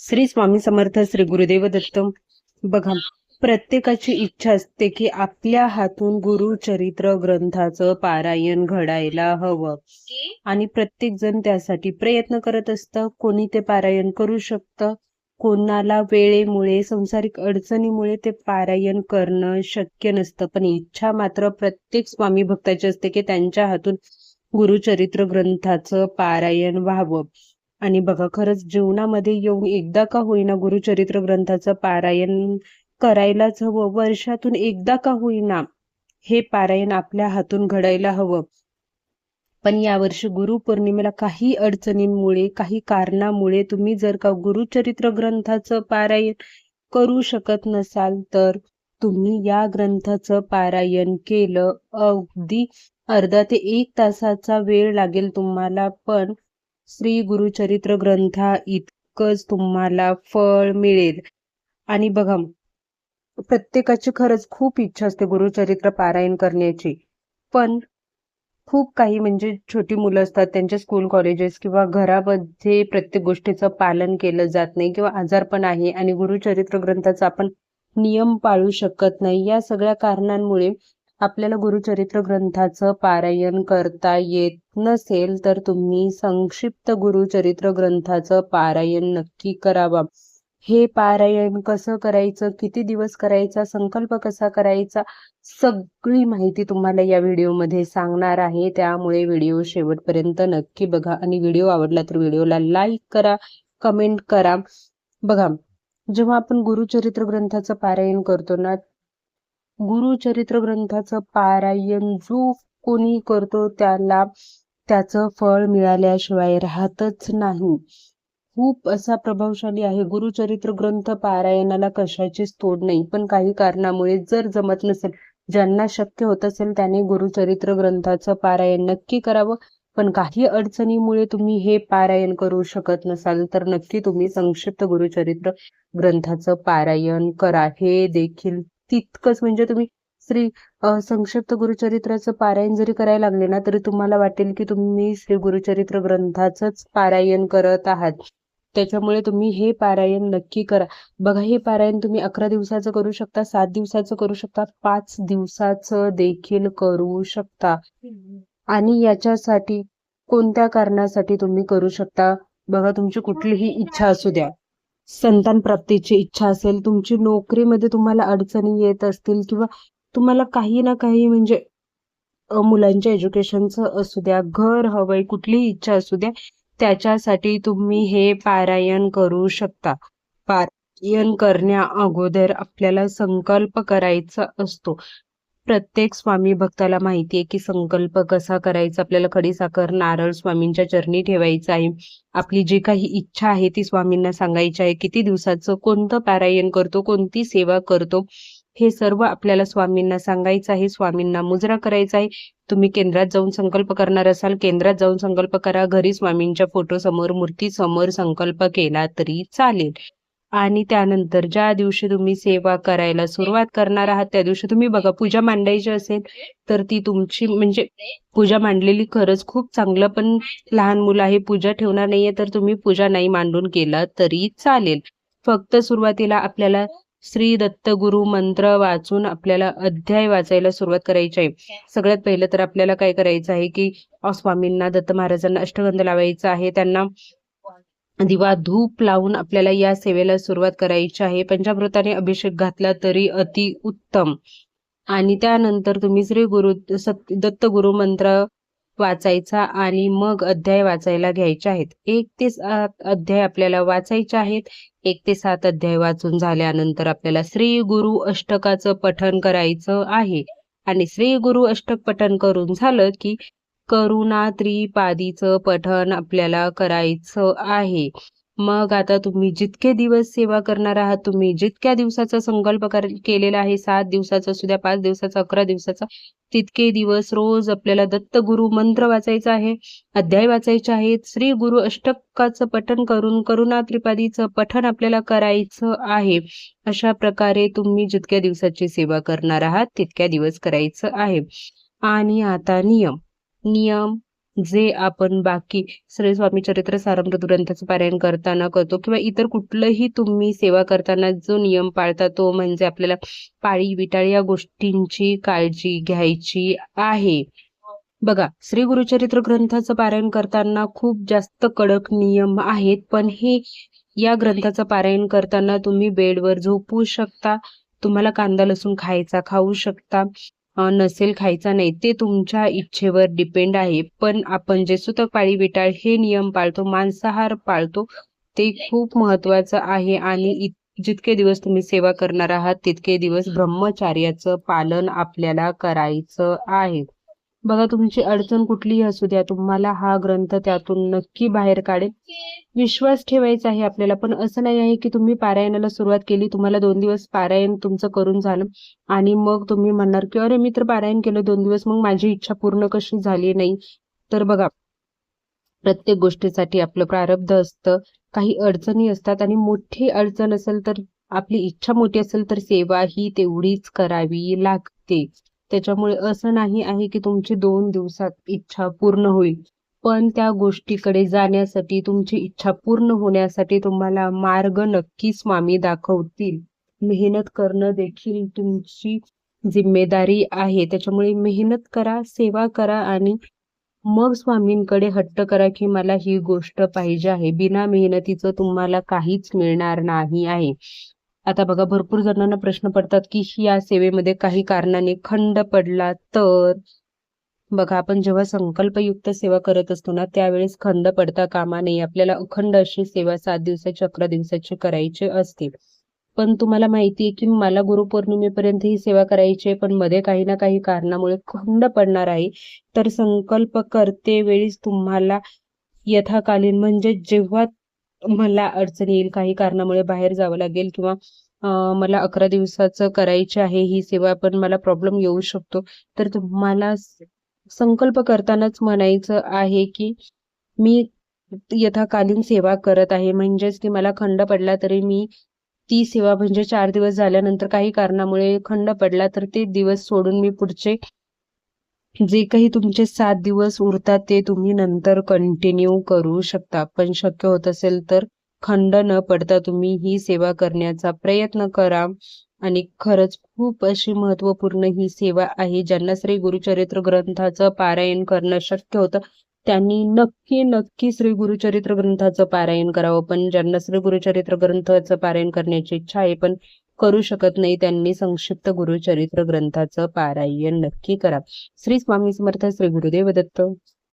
श्री स्वामी समर्थ. श्री गुरुदेव दत्त. बघा, प्रत्येकाची इच्छा असते की आपल्या हातून गुरुचरित्र ग्रंथाचं पारायण घडायला हवं आणि प्रत्येक जण त्यासाठी प्रयत्न करत असतं. कोणी ते पारायण करू शकतं, कोणाला वेळेमुळे सांसारिक अडचणीमुळे ते पारायण करणं शक्य नसतं, पण इच्छा मात्र प्रत्येक स्वामी भक्ताची असते की त्यांच्या हातून गुरुचरित्र ग्रंथाचं पारायण व्हावं. आणि बघा, खरंच जीवनामध्ये येऊन एकदा का होईना गुरुचरित्र ग्रंथाचं पारायण करायलाच हवं. वर्षातून एकदा का होईना हे पारायण आपल्या हातून घडायला हवं. पण यावर्षी गुरुपौर्णिमेला काही अडचणींमुळे, काही कारणामुळे तुम्ही जर का गुरुचरित्र ग्रंथाचं पारायण करू शकत नसाल, तर तुम्ही या ग्रंथाचं पारायण केलं, अगदी अर्धा ते 1 तासाचा वेळ लागेल तुम्हाला, पण श्री गुरुचरित्र ग्रंथा इतकंच तुम्हाला फळ मिळेल. आणि बघा, प्रत्येकाची खरंच खूप इच्छा असते गुरुचरित्र पारायण करण्याची, पण खूप काही म्हणजे छोटी मुलं असतात, त्यांचे स्कूल कॉलेजेस किंवा घरामध्ये प्रत्येक गोष्टीचं पालन केलं जात नाही, किंवा आजारपण आहे आणि गुरुचरित्र ग्रंथाचा आपण नियम पाळू शकत नाही. या सगळ्या कारणांमुळे आपल्याला गुरुचरित्र ग्रंथाचं पारायण करता येत नसेल, तर तुम्ही संक्षिप्त गुरुचरित्र ग्रंथाचं पारायण नक्की करावा. हे पारायण कसं करायचं, किती दिवस करायचा, संकल्प कसा करायचा, सगळी माहिती तुम्हाला या व्हिडिओमध्ये सांगणार आहे. त्यामुळे व्हिडिओ शेवटपर्यंत नक्की बघा आणि व्हिडिओ आवडला तर व्हिडिओला लाईक करा, कमेंट करा. बघा, जेव्हा आपण गुरुचरित्र ग्रंथाचं पारायण करतो ना, गुरुचरित्र ग्रंथाचं पारायण जो कोणी करतो त्याला त्याचं फळ मिळाल्याशिवाय राहतच नाही. खूप असा प्रभावशाली आहे गुरुचरित्र ग्रंथ. पारायणाला कशाचीच तोड नाही, पण काही कारणामुळे जर जमत नसेल, ज्यांना शक्य होत असेल त्याने गुरुचरित्र ग्रंथाचं पारायण नक्की करावं. पण काही अडचणीमुळे तुम्ही हे पारायण करू शकत नसाल, तर नक्की तुम्ही संक्षिप्त गुरुचरित्र ग्रंथाचं पारायण करा. हे देखील तितकंच, म्हणजे तुम्ही संक्षिप्त गुरुचरित्राचं पारायण जरी करायला लागले ना, तरी तुम्हाला वाटेल की तुम्ही श्री गुरुचरित्र ग्रंथाचंच पारायण करत आहात. त्याच्यामुळे तुम्ही हे पारायण नक्की करा. बघा, हे पारायण तुम्ही 11 दिवसाचं करू शकता, 7 दिवसाचं करू शकता, 5 दिवसाचं देखील करू शकता. आणि याच्यासाठी कोणत्या कारणासाठी तुम्ही करू शकता? बघा, तुमची कुठलीही इच्छा असू द्या, संतान प्राप्तीची इच्छा असेल, तुमची नोकरीमध्ये तुम्हाला अडचणी येत असतील, किंवा तुम्हाला काही ना काही म्हणजे मुलांच्या एज्युकेशनचं असू द्या, घर हवंय, कुठलीही इच्छा असू द्या, त्याच्यासाठी तुम्ही हे पारायण करू शकता. पारायण करण्या अगोदर आपल्याला संकल्प करायचा असतो. प्रत्येक स्वामी भक्ताला माहिती आहे की संकल्प कसा करायचा. आपल्याला खडीसाखर, नारळ स्वामींच्या चरणी ठेवायचा आहे. आपली जी काही इच्छा आहे ती स्वामींना सांगायची आहे. किती दिवसाचं कोणतं पारायण करतो, कोणती सेवा करतो, हे सर्व आपल्याला स्वामींना सांगायचं आहे. स्वामींना मुजरा करायचा आहे. तुम्ही केंद्रात जाऊन संकल्प करणार असाल, केंद्रात जाऊन संकल्प करा. घरी स्वामींच्या फोटो समोर, मूर्ती समोर संकल्प केला तरी चालेल. आणि त्यानंतर ज्या दिवशी तुम्ही सेवा करायला सुरुवात करणार आहात, त्या दिवशी तुम्ही बघा, पूजा मांडायची असेल तर ती तुमची, म्हणजे पूजा मांडलेली खरंच खूप चांगलं, पण लहान मुलं आहे, पूजा ठेवणार नाहीये, तर तुम्ही पूजा नाही मांडून केला तरी चालेल. फक्त सुरुवातीला आपल्याला श्री दत्तगुरु मंत्र वाचून आपल्याला अध्याय वाचायला सुरुवात करायची आहे. सगळ्यात पहिलं तर आपल्याला काय करायचं आहे की स्वामींना, दत्त महाराजांना अष्टगंध लावायचा आहे. त्यांना दिवा धूप लावून आपल्याला या सेवेला सुरुवात करायची आहे. पंचामृताने अभिषेक घातला तरी अति उत्तम. आणि त्यानंतर तुम्ही श्री दत्तगुरु मंत्र वाचायचा आणि मग अध्याय वाचायला घ्यायचे आहेत. 1 ते 7 अध्याय आपल्याला वाचायचे आहेत. 1 ते 7 अध्याय वाचून झाल्यानंतर आपल्याला श्री गुरु अष्टकाचं पठण करायचं आहे. आणि श्री गुरु अष्टक पठण करून झालं की करुणा त्रिपादीचं पठण आपल्याला करायचं आहे. मग आता तुम्ही जितके दिवस सेवा करणार आहात, तुम्ही जितक्या दिवसाचा संकल्प केलेला आहे, 7 दिवसाचा असू द्या, 5 दिवसाचा, 11 दिवसाचा, तितके दिवस रोज आपल्याला दत्तगुरु मंत्र वाचायचा आहे, अध्याय वाचायचे आहेत. श्री गुरु अष्टकाचं पठण करून करुणा त्रिपादीचं पठण आपल्याला करायचं आहे. अशा प्रकारे तुम्ही जितक्या दिवसाची सेवा करणार आहात तितक्या दिवस करायचं आहे. आणि आता नियम जे आपण बाकी श्री स्वामी चरित्र सारामृत ग्रंथाचं पारायण करताना करतो किंवा इतर कुठलंही तुम्ही सेवा करताना जो नियम पाळता तो म्हणजे आपल्याला पाळी विटाळ या गोष्टींची काळजी घ्यायची आहे. बघा, श्री गुरुचरित्र ग्रंथाचं पारायण करताना खूप जास्त कडक नियम आहेत, पण हे या ग्रंथाचं पारायण करताना तुम्ही बेडवर झोपू शकता, तुम्हाला कांदा लसूण खायचा खाऊ शकता, नसेल खायचा नाही, ते तुमच्या इच्छेवर डिपेंड आहे. पण आपण जे सुतक पाळी विटाळ हे नियम पाळतो, मांसाहार पाळतो, ते खूप महत्वाचं आहे. आणि जितके दिवस तुम्ही सेवा करणार आहात तितके दिवस ब्रह्मचार्याचं पालन आपल्याला करायचं आहे. बघा, तुमची अडचण कुठलीही असू द्या, तुम्हाला हा ग्रंथ त्यातून नक्की बाहेर काढेल. विश्वास ठेवायचा आहे आपल्याला. पण असं नाही आहे की तुम्ही पारायणाला सुरुवात केली, तुम्हाला 2 दिवस पारायण तुमचं करून झालं आणि मग तुम्ही म्हणणार की अरे मी तर पारायण केलं 2 दिवस, मग माझी इच्छा पूर्ण कशी झाली नाही. तर बघा, प्रत्येक गोष्टीसाठी आपलं प्रारब्ध असतं, काही अडचणी असतात आणि मोठी अडचण असेल तर आपली इच्छा मोठी असेल तर सेवा ही तेवढीच करावी लागते. त्याच्यामुळे असं नाही आहे की तुमची 2 दिवसात इच्छा पूर्ण होईल, पण त्या गोष्टीकडे जाण्यासाठी, तुमची इच्छा पूर्ण होण्यासाठी तुम्हाला मार्ग नक्की स्वामी दाखवतील. मेहनत करणं देखील तुमची जिम्मेदारी आहे. त्याच्यामुळे मेहनत करा, सेवा करा आणि मग स्वामींकडे हट्ट करा की मला ही गोष्ट पाहिजे आहे. बिना मेहनतीचं तुम्हाला काहीच मिळणार नाही आहे. आता बघा, भरपूर जणांना प्रश्न पडतात की या सेवेमध्ये काही कारणाने खंड पडला तर? बघा, आपण जेव्हा संकल्पयुक्त सेवा करत असतो ना त्यावेळेस खंड पडता कामा नये. आपल्याला अखंड अशी सेवा 7 दिवसाची 11 दिवसाची करायची असते. पण तुम्हाला माहिती आहे की मला गुरुपौर्णिमेपर्यंत ही सेवा करायची आहे, पण मध्ये काही ना काही कारणामुळे खंड पडणार आहे. तर संकल्प करते वेळीच तुम्हाला यथाकालीन म्हणजे जेव्हा मला अडचण येईल, काही कारणामुळे बाहेर जावं लागेल किंवा मला 11 दिवसाचं करायची आहे ही सेवा, पण मला प्रॉब्लेम येऊ शकतो. तर तुम्हाला संकल्प करतानाच म्हणायचं आहे की मी यथाकालीन सेवा करत आहे. म्हणजेच की मला खंड पडला तरी मी ती सेवा म्हणजे 4 दिवस झाल्यानंतर काही कारणामुळे खंड पडला तर ते दिवस सोडून मी पुढचे जे काही तुमचे 7 दिवस उरतात ते तुम्ही नंतर कंटिन्यू करू शकता. पण शक्य होत असेल तर खंड न पडता तुम्ही ही सेवा करण्याचा प्रयत्न करा. आणि खरंच खूप अशी महत्त्वपूर्ण ही सेवा आहे. ज्यांना श्री गुरुचरित्र ग्रंथाचं पारायण करणं शक्य होतं त्यांनी नक्की श्री गुरुचरित्र ग्रंथाचं पारायण करावं. पण ज्यांना श्री गुरुचरित्र ग्रंथाचं पारायण करण्याची इच्छा आहे पण करू शकत नाही त्यांनी संक्षिप्त गुरुचरित्र ग्रंथाचं पारायण नक्की करा. श्री स्वामी समर्थ. श्री गुरुदेव दत्त.